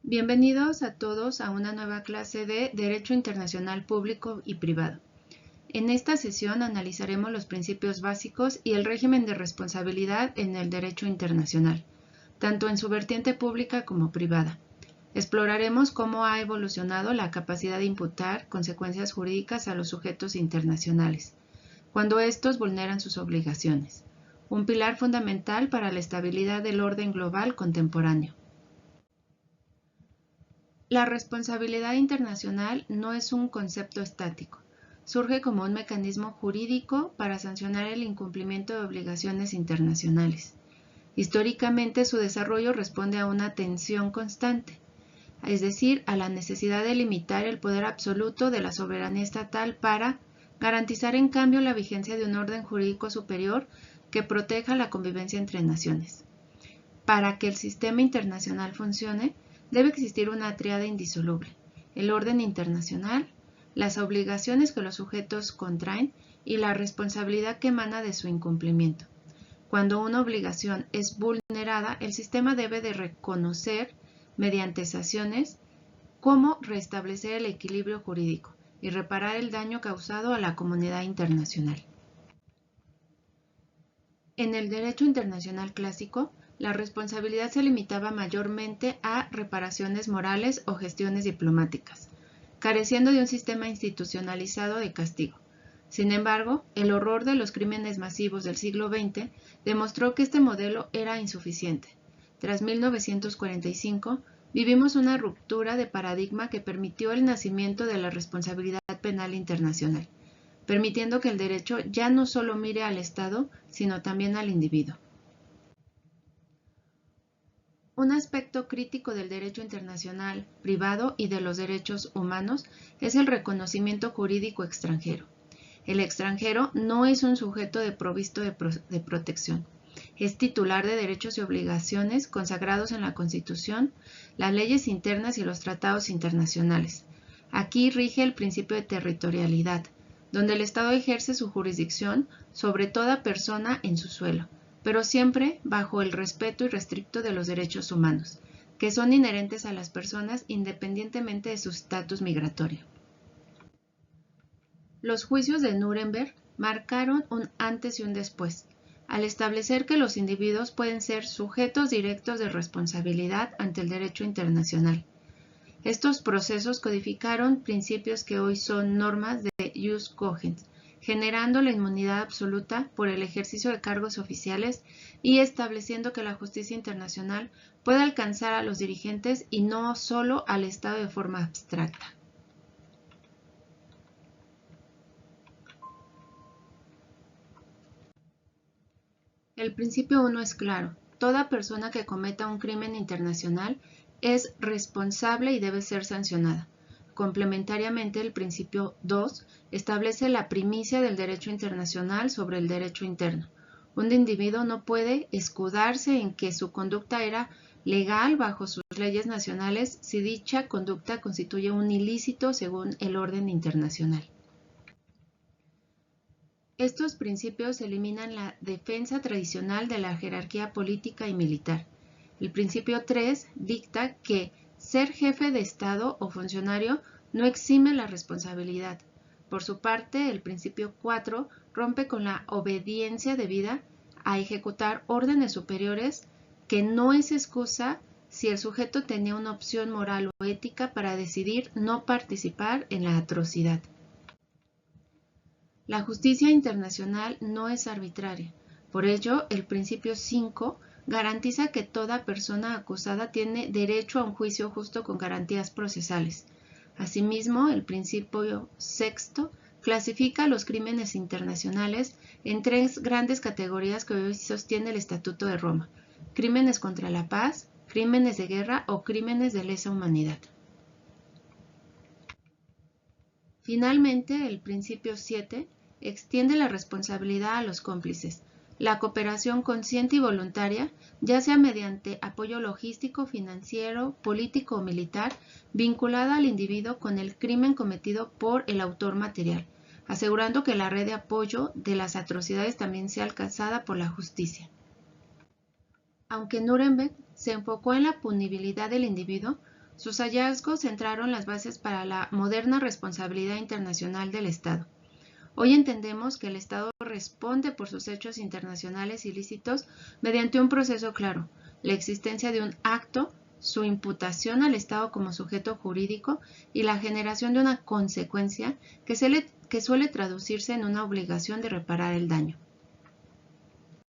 Bienvenidos a todos a una nueva clase de Derecho Internacional Público y Privado. En esta sesión analizaremos los principios básicos y el régimen de responsabilidad en el derecho internacional, tanto en su vertiente pública como privada. Exploraremos cómo ha evolucionado la capacidad de imputar consecuencias jurídicas a los sujetos internacionales, cuando estos vulneran sus obligaciones, un pilar fundamental para la estabilidad del orden global contemporáneo. La responsabilidad internacional no es un concepto estático. Surge como un mecanismo jurídico para sancionar el incumplimiento de obligaciones internacionales. Históricamente, su desarrollo responde a una tensión constante, es decir, a la necesidad de limitar el poder absoluto de la soberanía estatal para garantizar en cambio la vigencia de un orden jurídico superior que proteja la convivencia entre naciones. Para que el sistema internacional funcione, debe existir una tríada indisoluble: el orden internacional, las obligaciones que los sujetos contraen y la responsabilidad que emana de su incumplimiento. Cuando una obligación es vulnerada, el sistema debe de reconocer, mediante sanciones, cómo restablecer el equilibrio jurídico y reparar el daño causado a la comunidad internacional. En el derecho internacional clásico, la responsabilidad se limitaba mayormente a reparaciones morales o gestiones diplomáticas, careciendo de un sistema institucionalizado de castigo. Sin embargo, el horror de los crímenes masivos del siglo XX demostró que este modelo era insuficiente. Tras 1945, vivimos una ruptura de paradigma que permitió el nacimiento de la responsabilidad penal internacional, permitiendo que el derecho ya no solo mire al Estado, sino también al individuo. Un aspecto crítico del derecho internacional privado y de los derechos humanos es el reconocimiento jurídico extranjero. El extranjero no es un sujeto provisto de protección. Es titular de derechos y obligaciones consagrados en la Constitución, las leyes internas y los tratados internacionales. Aquí rige el principio de territorialidad, donde el Estado ejerce su jurisdicción sobre toda persona en su suelo, pero siempre bajo el respeto irrestricto de los derechos humanos, que son inherentes a las personas independientemente de su estatus migratorio. Los juicios de Nuremberg marcaron un antes y un después, al establecer que los individuos pueden ser sujetos directos de responsabilidad ante el derecho internacional. Estos procesos codificaron principios que hoy son normas de jus cogens, generando la inmunidad absoluta por el ejercicio de cargos oficiales y estableciendo que la justicia internacional puede alcanzar a los dirigentes y no solo al Estado de forma abstracta. El principio 1 es claro: toda persona que cometa un crimen internacional es responsable y debe ser sancionada. Complementariamente, el principio 2 establece la primicia del derecho internacional sobre el derecho interno. Un individuo no puede escudarse en que su conducta era legal bajo sus leyes nacionales si dicha conducta constituye un ilícito según el orden internacional. Estos principios eliminan la defensa tradicional de la jerarquía política y militar. El principio 3 dicta que ser jefe de Estado o funcionario no exime la responsabilidad. Por su parte, el principio 4 rompe con la obediencia debida a ejecutar órdenes superiores, que no es excusa si el sujeto tenía una opción moral o ética para decidir no participar en la atrocidad. La justicia internacional no es arbitraria. Por ello, el principio 5 garantiza que toda persona acusada tiene derecho a un juicio justo con garantías procesales. Asimismo, el principio 6 clasifica los crímenes internacionales en 3 grandes categorías que hoy sostiene el Estatuto de Roma: crímenes contra la paz, crímenes de guerra o crímenes de lesa humanidad. Finalmente, el principio 7 extiende la responsabilidad a los cómplices. La cooperación consciente y voluntaria, ya sea mediante apoyo logístico, financiero, político o militar, vinculada al individuo con el crimen cometido por el autor material, asegurando que la red de apoyo de las atrocidades también sea alcanzada por la justicia. Aunque Nuremberg se enfocó en la punibilidad del individuo, Sus hallazgos sentaron las bases para la moderna responsabilidad internacional del Estado. Hoy entendemos que el Estado responde por sus hechos internacionales ilícitos mediante un proceso claro, la existencia de un acto, su imputación al Estado como sujeto jurídico y la generación de una consecuencia que suele traducirse en una obligación de reparar el daño.